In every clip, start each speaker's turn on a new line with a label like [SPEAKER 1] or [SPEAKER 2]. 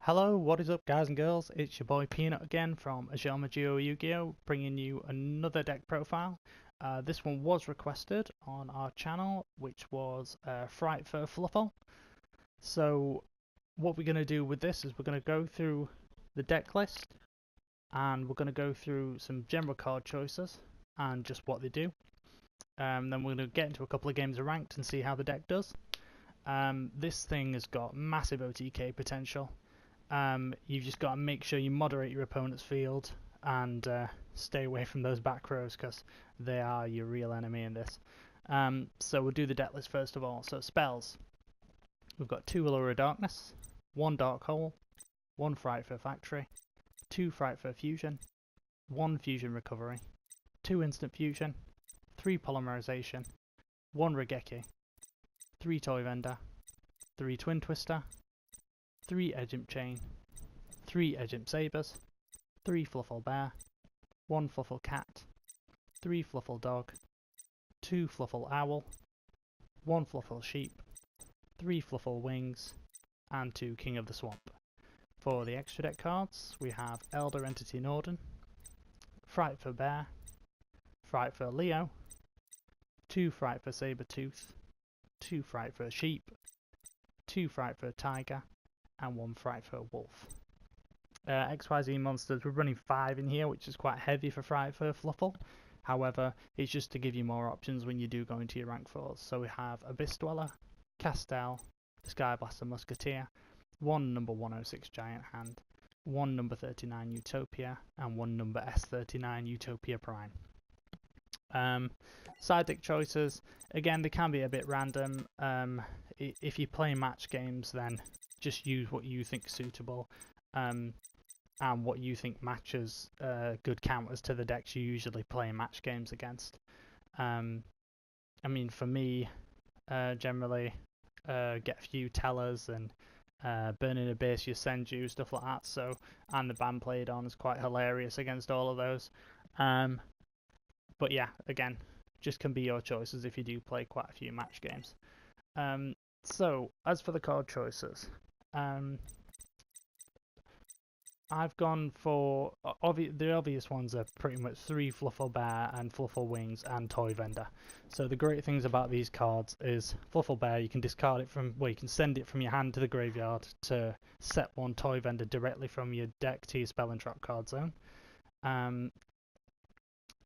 [SPEAKER 1] Hello, what is up guys and girls? It's your boy Peanut again from YuGiOh, bringing you another deck profile. This one was requested on our channel, which was Frightfur Fluffal. So what we're going to do with this is we're going to go through the deck list and we're going to go through some general card choices and just what they do. Then we're going to get into a couple of games of ranked and see how the deck does. This thing has got massive OTK potential. You've just got to make sure you moderate your opponent's field and stay away from those back rows because they are your real enemy in this. So we'll do the deck list first of all. So spells. We've got 2 Allure of Darkness, 1 Dark Hole, 1 Frightfur Factory, 2 Frightfur Fusion, 1 Fusion Recovery, 2 Instant Fusion, 3 Polymerization, 1 Regeki, 3 Toy Vendor, 3 Twin Twister, 3 Edge Imp Chain, 3 Edge Imp Sabers, 3 Fluffal Bear, 1 Fluffal Cat, 3 Fluffal Dog, 2 Fluffal Owl, 1 Fluffal Sheep, 3 Fluffal Wings, and 2 King of the Swamp. For the extra deck cards, we have Elder Entity Norden, Frightfur Bear, Frightfur Leo, 2 Frightfur Sabertooth, 2 Frightfur Sheep, 2 Frightfur Tiger, and 1 Frightfur Wolf. XYZ monsters, we're running 5 in here, which is quite heavy for Frightfur Fluffal. However, it's just to give you more options when you do go into your rank 4s. So we have Abyss Dweller, Castel, Skyblaster Musketeer, 1 number 106 Giant Hand, 1 number 39 Utopia, and 1 number S39 Utopia Prime. Side deck choices, again, they can be a bit random. If you play match games, then just use what you think is suitable and what you think matches good counters to the decks you usually play match games against. I mean, for me, generally get a few Tellers and Burning Abyss, your Senju, stuff like that. So, and the Band Played On is quite hilarious against all of those. But yeah, again, just can be your choices if you do play quite a few match games. So, as for the card choices, I've gone for the obvious ones are pretty much 3 Fluffal Bear and Fluffal Wings and Toy Vendor. So the great things about these cards is Fluffal Bear, you can discard it from, well, you can send it from your hand to the graveyard to set 1 Toy Vendor directly from your deck to your spell and trap card zone.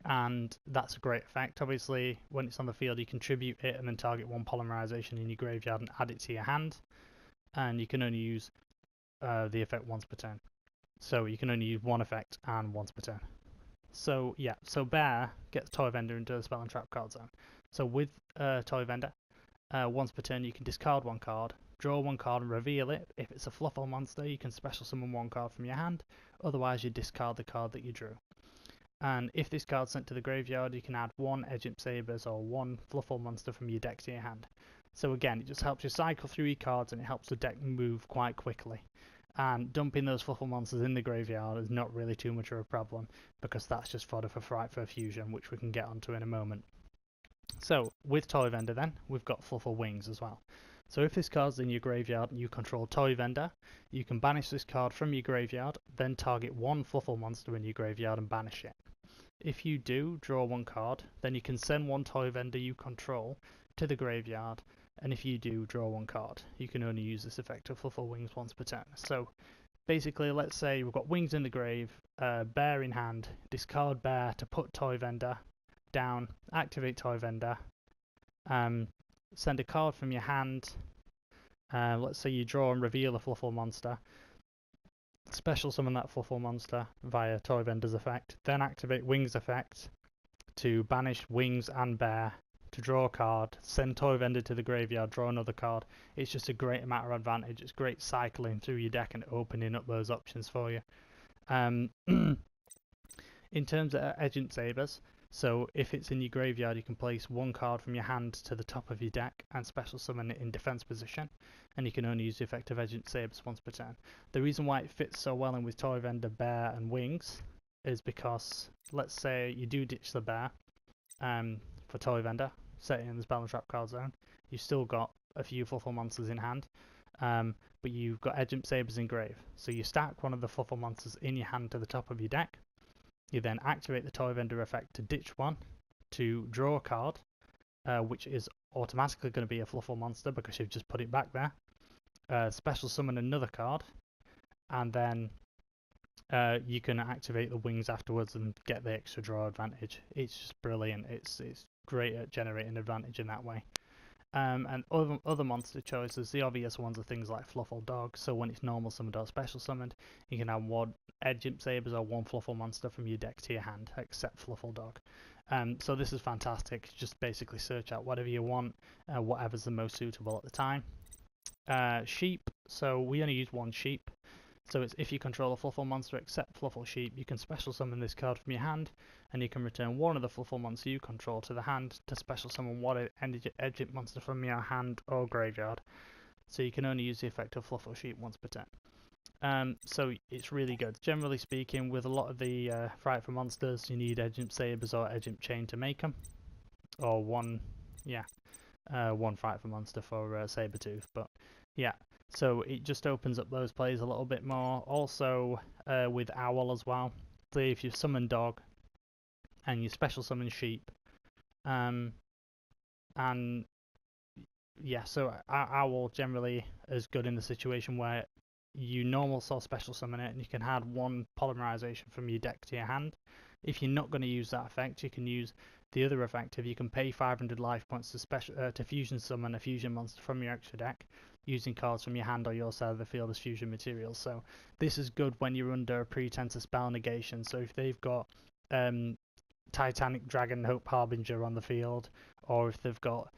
[SPEAKER 1] And that's a great effect. Obviously, when it's on the field, you can tribute it and then target 1 Polymerization in your graveyard and add it to your hand. And you can only use the effect once per turn. So you can only use 1 effect and once per turn. So yeah, so Bear gets Toy Vendor into the spell and trap card zone. So with Toy Vendor, once per turn you can discard 1 card, draw 1 card and reveal it. If it's a Fluffal monster, you can special summon 1 card from your hand. Otherwise, you discard the card that you drew. And if this card's sent to the graveyard, you can add 1 Edge Imp Sabers or 1 Fluffal monster from your deck to your hand. So again, it just helps you cycle through your cards and it helps the deck move quite quickly. And dumping those Fluffal monsters in the graveyard is not really too much of a problem because that's just fodder for Frightfur Fusion, which we can get onto in a moment. So with Toy Vendor then, we've got Fluffal Wings as well. So if this card's in your graveyard and you control Toy Vendor, you can banish this card from your graveyard, then target 1 Fluffal monster in your graveyard and banish it. If you do, draw 1 card, then you can send 1 Toy Vendor you control to the graveyard, and if you do, draw 1 card. You can only use this effect of Fluffal Wings once per turn. So basically, let's say we've got Wings in the grave, Bear in hand, discard Bear to put Toy Vendor down, activate Toy Vendor, send a card from your hand, let's say you draw and reveal a Fluffal monster, special summon that Fluffal monster via Toy Vendor's effect, then activate Wings effect to banish Wings and Bear, to draw a card, send Toy Vendor to the graveyard, draw another card. It's just a great amount of advantage. It's great cycling through your deck and opening up those options for you. In terms of Edge Imp Sabers, so if it's in your graveyard, you can place 1 card from your hand to the top of your deck and special summon it in defense position, and you can only use the effect of Edge Imp Sabers once per turn. The reason why it fits so well in with Toy Vendor, Bear and Wings is because, let's say you do ditch the Bear for Toy Vendor, set it in the spell and trap card zone, you've still got a few Fluffal monsters in hand, but you've got Edge Imp Sabers engraved. So you stack one of the Fluffal monsters in your hand to the top of your deck. You then activate the Toy Vendor effect to ditch one, to draw a card, which is automatically going to be a Fluffal monster because you've just put it back there. Special summon another card, and then you can activate the wings afterwards and get the extra draw advantage. It's just brilliant. It's great at generating advantage in that way. And other monster choices, the obvious ones are things like Fluffal Dog. So when it's normal summoned or special summoned, you can have one Edge Imp Sabers or one Fluffal monster from your deck to your hand, except Fluffal Dog. So this is fantastic. Just basically search out whatever you want, whatever's the most suitable at the time. Sheep. So we only use one sheep. So it's if you control a Fluffal monster except Fluffal Sheep, you can special summon this card from your hand, and you can return one of the Fluffal monsters you control to the hand to special summon one Edge Imp monster from your hand or graveyard. So you can only use the effect of Fluffal Sheep once per turn. So it's really good. Generally speaking, with a lot of the Frightfur monsters, you need Edge Imp Sabers or Edge Imp Chain to make them, or one Frightfur monster for Sabertooth. But yeah. So it just opens up those plays a little bit more. Also with Owl as well. So if you summon Dog and you special summon Sheep, and yeah, so Owl generally is good in the situation where you normal soul special summon it and you can add one polymerization from your deck to your hand. If you're not going to use that effect, you can use the other effect of you can pay 500 life points to fusion summon a fusion monster from your extra deck, using cards from your hand or your side of the field as fusion materials. So this is good when you're under a pretense of spell negation. So if they've got Titanic Dragon Hope Harbinger on the field, or if they've got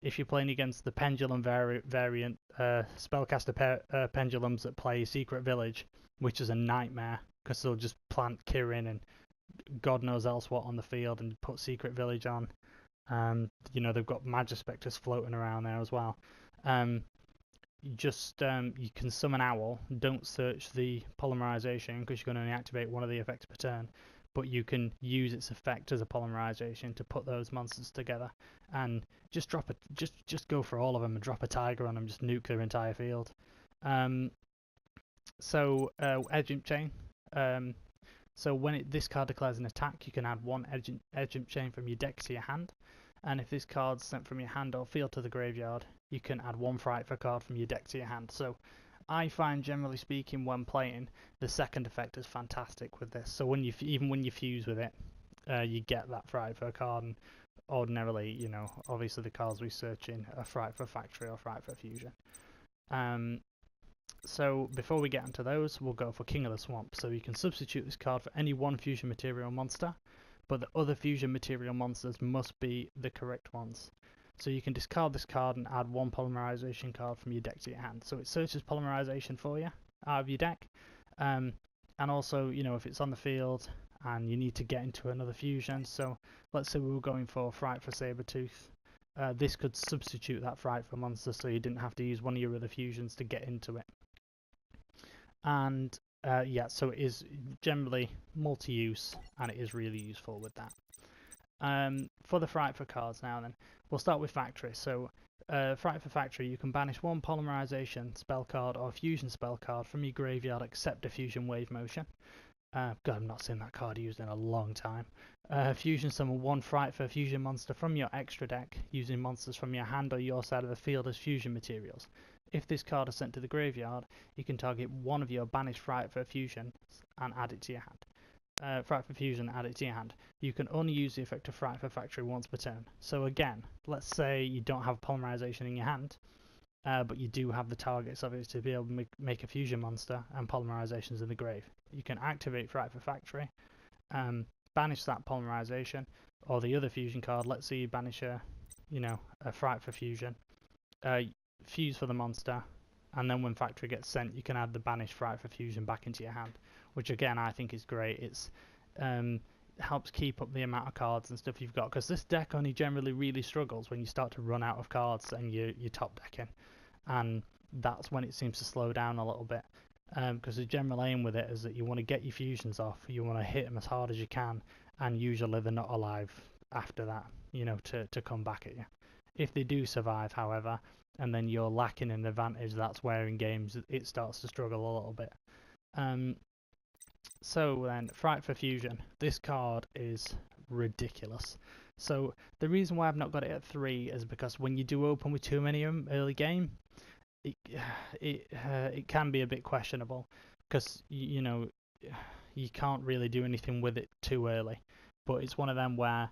[SPEAKER 1] if you're playing against the Pendulum variant spellcaster pendulums that play Secret Village, which is a nightmare because they'll just plant Kirin and God knows else what on the field and put Secret Village on. They've got Magispectors floating around there as well. You can summon Owl. Don't search the polymerization because you can only activate one of the effects per turn, but you can use its effect as a polymerization to put those monsters together and just go for all of them and drop a tiger on them, just nuke their entire field. Edge Imp Chain. So when this card declares an attack, you can add one Edge Imp Chain from your deck to your hand. And if this card's sent from your hand or field to the graveyard, you can add one Frightfur card from your deck to your hand. So I find, generally speaking, when playing, the second effect is fantastic with this. So even when you fuse with it, you get that Frightfur card. And ordinarily, obviously the cards we search in are Frightfur Factory or Frightfur Fusion. So before we get into those, we'll go for King of the Swamp. So you can substitute this card for any one fusion material monster, but the other fusion material monsters must be the correct ones. So you can discard this card and add one polymerization card from your deck to your hand. So it searches polymerization for you out of your deck. And also, if it's on the field and you need to get into another fusion. So let's say we were going for Frightfur Sabertooth. This could substitute that Frightfur monster so you didn't have to use one of your other fusions to get into it. And so it is generally multi-use, and it is really useful with that. For the Frightfur cards now then, we'll start with Factory. So Frightfur Factory, you can banish one polymerization spell card or fusion spell card from your graveyard except a fusion wave motion. God, I've not seen that card used in a long time. Fusion summon one Frightfur fusion monster from your extra deck using monsters from your hand or your side of the field as fusion materials. If this card is sent to the graveyard, you can target one of your banished Frightfur Fusion and add it to your hand. Frightfur Fusion, add it to your hand. You can only use the effect of Frightfur Factory once per turn. So again, let's say you don't have polymerization in your hand, but you do have the targets of it to be able to make a fusion monster and polymerizations in the grave. You can activate Frightfur Factory, banish that polymerization, or the other fusion card. Let's say you banish a Frightfur Fusion. Fuse for the monster, and then when Factory gets sent, you can add the banished Frightfur Fusion back into your hand, which again I think is great. It's helps keep up the amount of cards and stuff you've got, because this deck only generally really struggles when you start to run out of cards and you're top decking, and that's when it seems to slow down a little bit, because the general aim with it is that you want to get your fusions off, you want to hit them as hard as you can, and usually they're not alive after that, to come back at you. If they do survive, however, and then you're lacking an advantage, that's where in games it starts to struggle a little bit. So then, Frightfur Fusion. This card is ridiculous. So the reason why I've not got it at 3 is because when you do open with too many early game, it can be a bit questionable, because you know you can't really do anything with it too early. But it's one of them where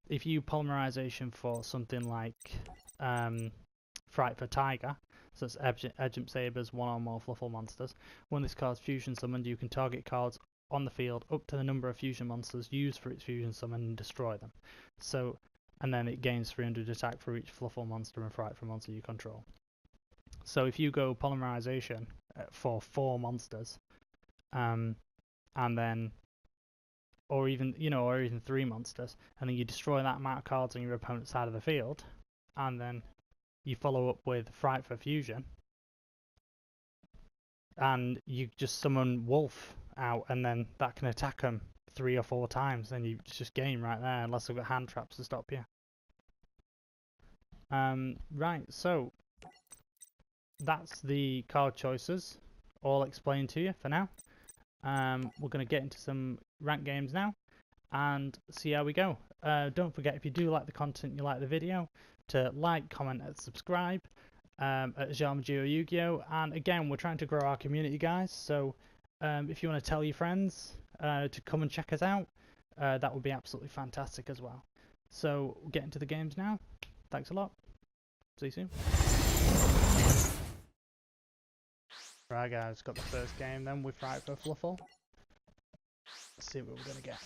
[SPEAKER 1] if you polymerization for something like Frightfur Tiger, so it's Edgem Sabers, one or more Fluffal monsters. When this card's fusion summoned, you can target cards on the field up to the number of fusion monsters used for its fusion summon and destroy them. So, and then it gains 300 attack for each Fluffal monster and Frightfur monster you control. So if you go polymerization for 4 monsters, and then, or even 3 monsters, and then you destroy that amount of cards on your opponent's side of the field, and then you follow up with Frightfur Fusion, and you just summon Wolf out, and then that can attack them 3 or 4 times, then you just game right there, unless they've got hand traps to stop you. Right, so that's the card choices all explained to you for now. We're going to get into some ranked games now and see how we go. Don't forget, if you do like the content, you like the video, to like, comment and subscribe at YuGiOh. And again, we're trying to grow our community, guys, so if you want to tell your friends to come and check us out, that would be absolutely fantastic as well. So we'll get into the games now. Thanks a lot. See you soon. Right guys, got the first game then with Frightfur Fluffal. Let's see what we're going to get.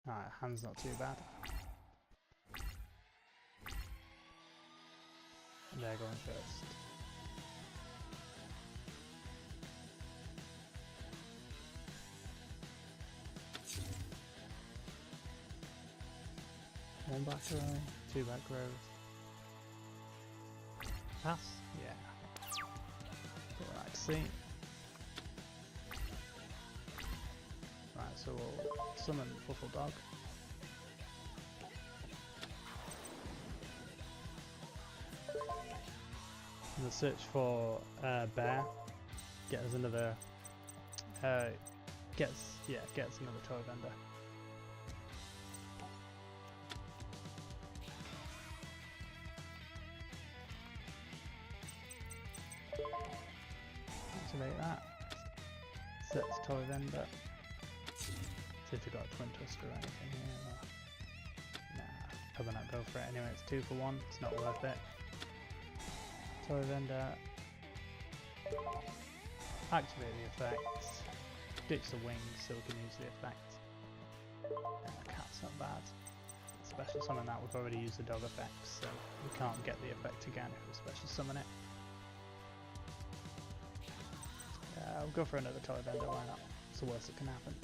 [SPEAKER 1] Alright, hand's not too bad. They're going first. One back row, 2 back rows. Pass? Yeah. That's what I like to see. Right, so we'll summon Fluffal Dog. We'll search for Bear. Get us another. Gets another toy vendor. Activate that. Sets toy vendor. See if we've got a twin twister or anything here. Nah, probably not go for it anyway. It's 2 for 1. It's not worth it. Toy vendor. Activate the effects. Ditch the wings so we can use the effect. Cat's not bad. Special summon that. We've already used the dog effects, so we can't get the effect again if we special summon it. I'll go for another toy vendor, why not? It's the worst that can happen.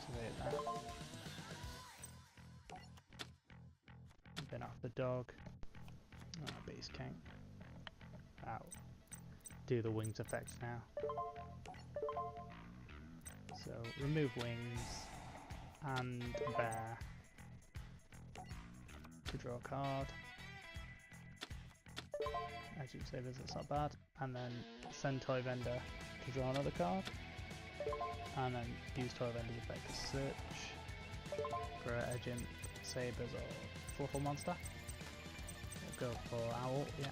[SPEAKER 1] Activate that. Bin off the dog. Beast King. I'll do the wings effect now. So remove wings and bear to draw a card. Edgem Sabers, that's not bad. And then send toy vendor to draw another card. And then use toy vendor's effect to search for Edgem Sabers or Fluffal monster. We'll go for Owl, yeah.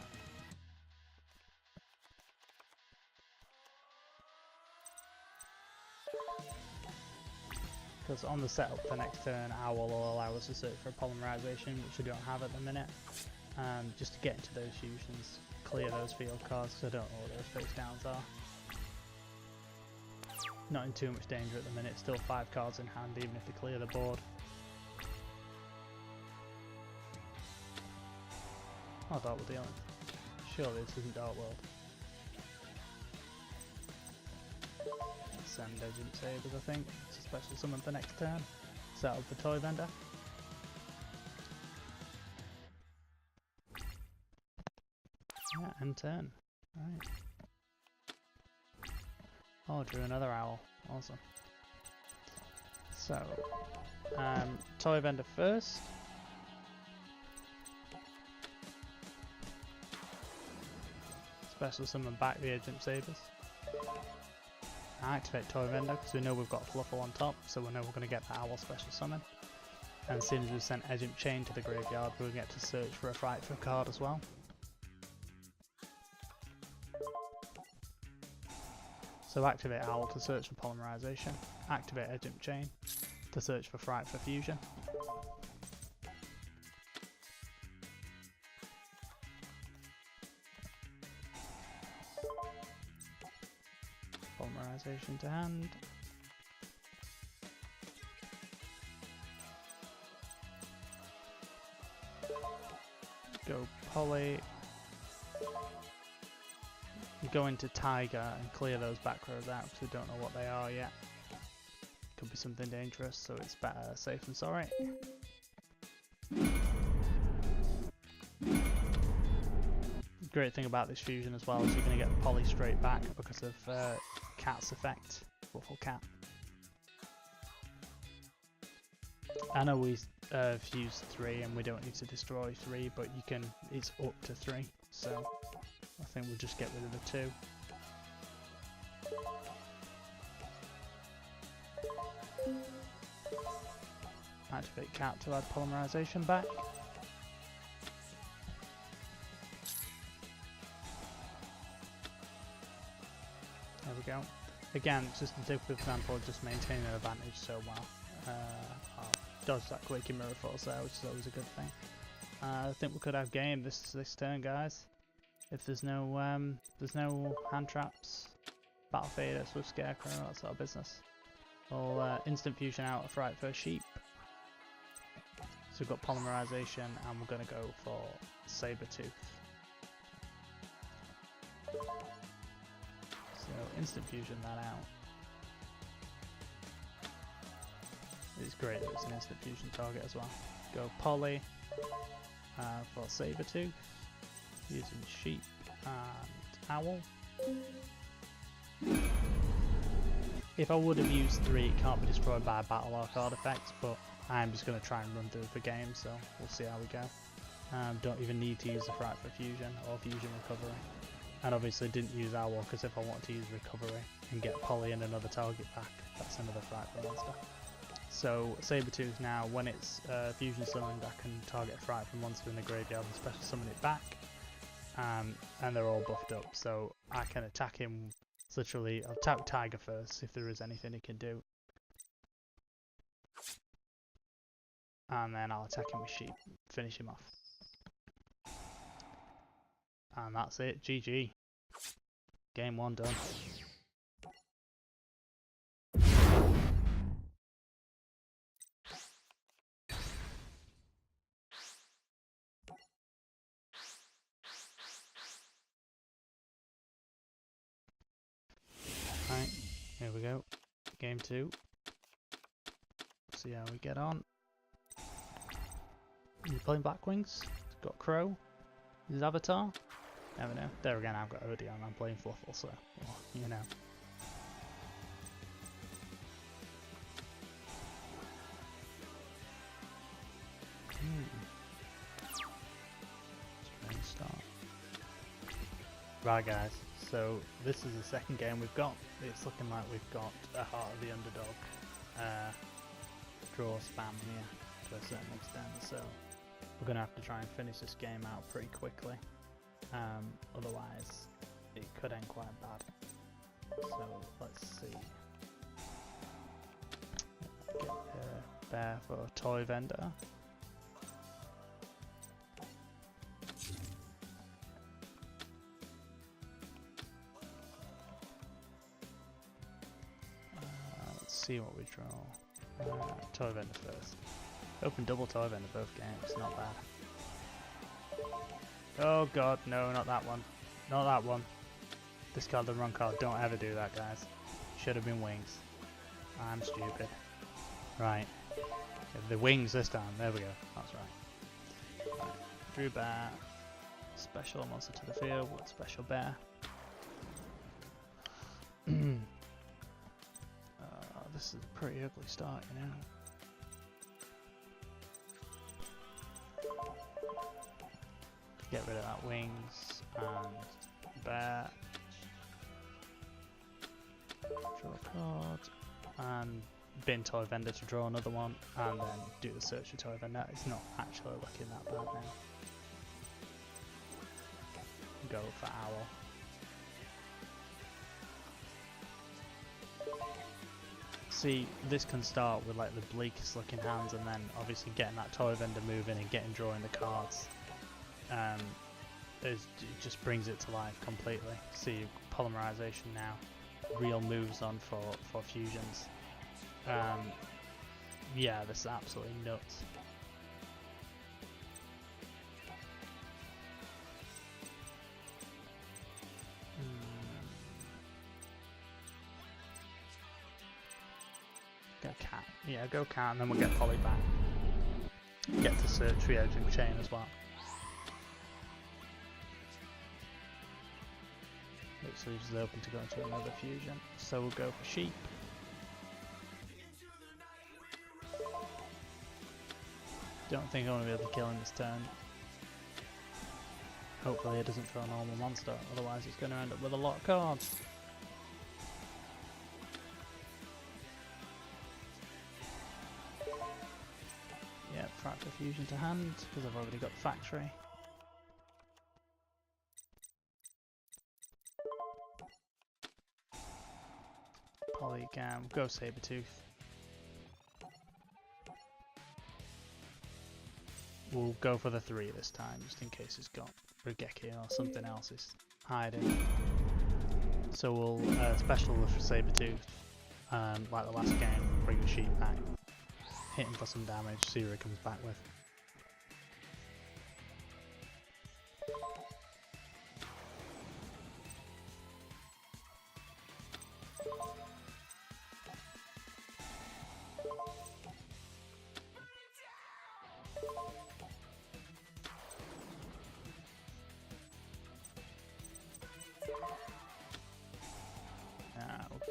[SPEAKER 1] Because on the setup for next turn, Owl will allow us to search for polymerization, which we don't have at the minute. Just to get into those fusions, clear those field cards, because I don't know what those face downs are. Not in too much danger at the minute, still 5 cards in hand even if they clear the board. Oh, Dark World dealing. Surely this isn't Dark World. Send Edgem Sabers, I think. It's a special summon for next turn. Set up the toy vendor. Yeah, end turn. Right. Oh, drew another owl. Awesome. So, toy vendor first. Special summon back the Agent Sabers. Activate toy vendor because we know we've got Fluffal on top, so we know we're going to get the owl special summon. And as soon as we send Agent Chain to the graveyard, we'll get to search for a Frightfur card as well. So activate Owl to search for Polymerization, activate Agent Chain to search for Frightfur Fusion. Polymerization to hand. Go Poly. Go into Tiger and clear those back rows out because we don't know what they are yet. Could be something dangerous, so it's better safe than sorry. Great thing about this fusion as well is you're going to get the Poly straight back because of Cat's effect, Fluffal Cat. I know we fused 3 and we don't need to destroy 3, but you can. It's up to 3, so I think we'll just get rid of the 2. Activate Cat to add Polymerization back. There we go. Again, just a typical example of just maintaining an advantage so well. I'll dodge that Quaking Mirror Force there, which is always a good thing. I think we could have game this turn, guys. If there's no hand traps, Battle Fader, Swift Scarecrow, that sort of business. We'll instant fusion out a Frightfur Sheep. So we've got Polymerization, and we're going to go for Sabertooth. So instant fusion that out. It's great that it's an instant fusion target as well. Go Poly for Sabertooth, using Sheep and Owl. If I would have used 3, it can't be destroyed by a battle or card effect, but I'm just going to try and run through the game, so we'll see how we go. Don't even need to use the Frightfur Fusion or Fusion Recovery. And obviously didn't use Owl because if I wanted to use Recovery and get Poly and another target back, that's another Frightfur monster. So Sabertooth now, when it's Fusion summoned, I can target a Frightfur monster in the graveyard and special summon it back. And they're all buffed up, so I can attack him. Literally, I'll attack Tiger first if there is anything he can do. And then I'll attack him with Sheep, finish him off. And that's it, GG. Game 1 done. Right, here we go. Game 2. See how we get on. You playing Blackwings? Got Crow. His avatar? Never know. There again, I've got Odeon. I'm playing Fluffal, so well, you know. Start. Right, guys. So this is the second game we've got. It's looking like we've got a Heart of the Underdog draw spam here to a certain extent. So we're gonna have to try and finish this game out pretty quickly. Otherwise, it could end quite bad. So let's see. Get a bear for a toy vendor. Let's see what we draw. Toy vendor first. Open double toy vendor both games. Not bad. Oh god, no, not that one. Not that one. Discard the wrong card. Don't ever do that, guys. Should have been wings. I'm stupid. Right. The wings this time. There we go. That's right. Drew bear. Special monster to the field with special bear. This is a pretty ugly start, you know. Get rid of that wings and bear. Draw a card and bin toy vendor to draw another one, and then do the search for toy vendor. It's not actually looking that bad now. Go for owl. See, this can start with like the bleakest looking hands, and then obviously getting that toy vendor moving and getting drawing the cards. It just brings it to life completely. See, polymerization now, real moves on for fusions. Yeah, this is absolutely nuts. Go cat. Yeah, go cat, and then we'll get Polly back. Get to search reacting chain as well. Looks like it's open to go into another fusion, so we'll go for sheep. Don't think I'm going to be able to kill him this turn. Hopefully it doesn't throw a normal monster, otherwise it's going to end up with a lot of cards. Yeah, Frightfur Fusion to hand, because I've already got the factory. Polygam, go Sabertooth. We'll go for the 3 this time, just in case it's got Regeki or something else is hiding. So we'll special the Sabertooth, like the last game, bring the sheep back, hit him for some damage, see what he comes back with.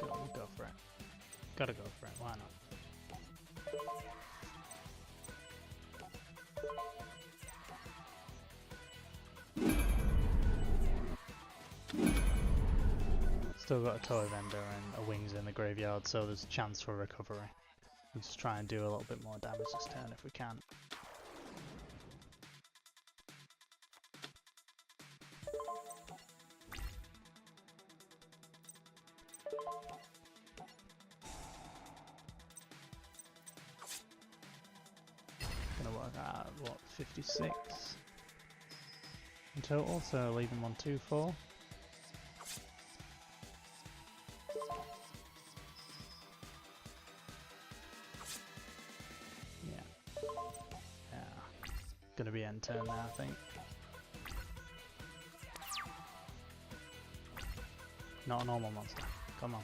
[SPEAKER 1] We'll go for it. Gotta go for it, why not? Still got a toy vendor and a wings in the graveyard, so there's a chance for recovery. We'll just try and do a little bit more damage this turn if we can. Gonna work out what, 56 in total, so leave him on 2-4. Yeah, gonna be end turn now, I think. Not a normal monster, come on.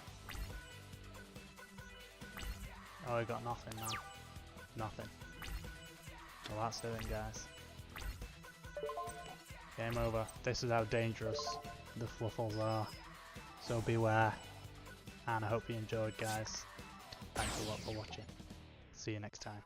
[SPEAKER 1] Oh, he got nothing now. Nothing. Well, that's it then, guys. Game over. This is how dangerous the Fluffals are. So beware. And I hope you enjoyed, guys. Thanks a lot for watching. See you next time.